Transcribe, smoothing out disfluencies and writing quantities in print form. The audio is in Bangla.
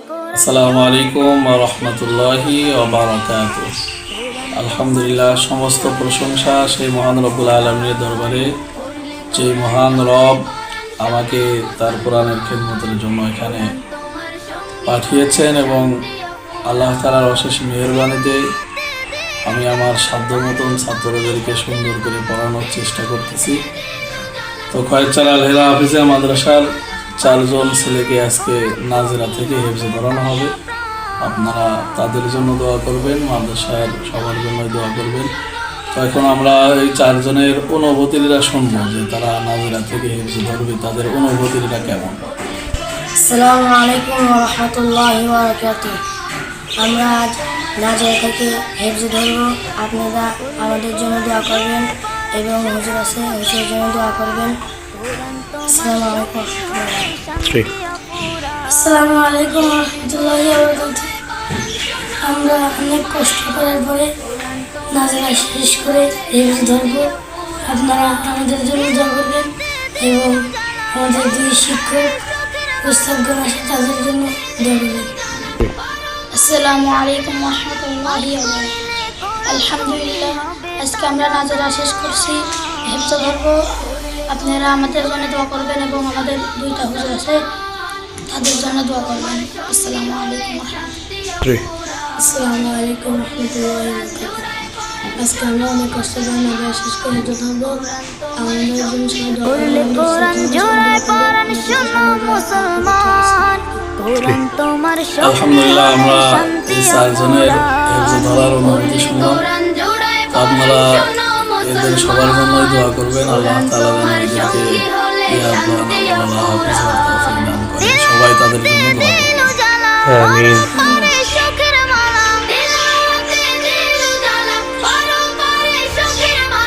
আসসালামু আলাইকুম ওয়া রাহমাতুল্লাহি ওয়া বারাকাতুহু। আলহামদুলিল্লাহ, সমস্ত প্রশংসা সেই মহান রব্বুল আলামিনের দরবারে, যে মহান রব আমাকে তার কোরআনের খিদমতের জন্য এখানে পাঠিয়েছেন এবং আল্লাহ তাআলার অশেষ মেহেরবানিতে আমি আমার সাধ্য মতন ছাত্রদেরকে সুন্দর করে পড়ানোর চেষ্টা করতেছি। তো খয়েরচাল আল হেরা হাফিজা মাদ্রাসার 4 জন ছেলেকে আজকে নাজেরা থেকে হেফজে ধরানো হবে। আপনারা তাদের জন্য দোয়া করবেন, মাদ্রাসার সবার জন্য দোয়া করবেন। তো এখন আমরা এই 4 জনের অনুভূতিটা শুনবো যে তারা নাজেরা থেকে হেফজে ধরবে, তাদের অনুভূতিটা কেমন। আসসালামু আলাইকুম ওয়া রাহমাতুল্লাহি ওয়া বারাকাতুহু। আমরা আজ নাজেরা থেকে হেফজে ধরব। আপনারা আমাদের জন্য দোয়া করবেন এবং হুজুর আছে হুজুরের জন্য দোয়া করবেন। আসসালামু আলাইকুম। আসসালামু আলাইকুম ওয়া রাহমাতুল্লাহি ওয়া বারাকাতুহু। আমরা অনেক কষ্ট করার পরে নাজেরা শেষ করে হেফজে ধরব। আপনারা আমাদের জন্য দোয়া করবেন এবং আমাদের 2 শিক্ষক উস্তাদগণ আছে তাদের জন্য দোয়া করবেন। আসসালামু আলাইকুম ওয়া রাহমাতুল্লাহি ওয়া বারাকাতুহু। আলহামদুলিল্লাহ, আজকে আমরা নাজেরা শেষ করছি, হেফজে ধরব। আপনারা আমাদের জন্য দোয়া করবেন এবং আমাদের 2টা হুজুর আছে তাদের জন্য দোয়া করবেন। আসসালামু আলাইকুম ওয়া রাহমাতুল্লাহ। আসসালামু আলাইকুম ওয়া রাহমাতুল্লাহি ওয়া বারাকাতুহু। আজকে আমরা অনেক কষ্ট করে নাজেরা শেষ করে হেফজে ধরব। আমাদের জন্য সবাই দোয়া করবেন। আলহামদুলিল্লাহ, আমরা এই 4 জনের হেফজে ধরার অনুভূতি শুনলাম। আপনারা এদের সবার জন্যই দোয়া করবেন। আল্লাহ তাআলা যেন এদেরকে সবাই তাদের জন্য দোয়া করবেন। আমিন।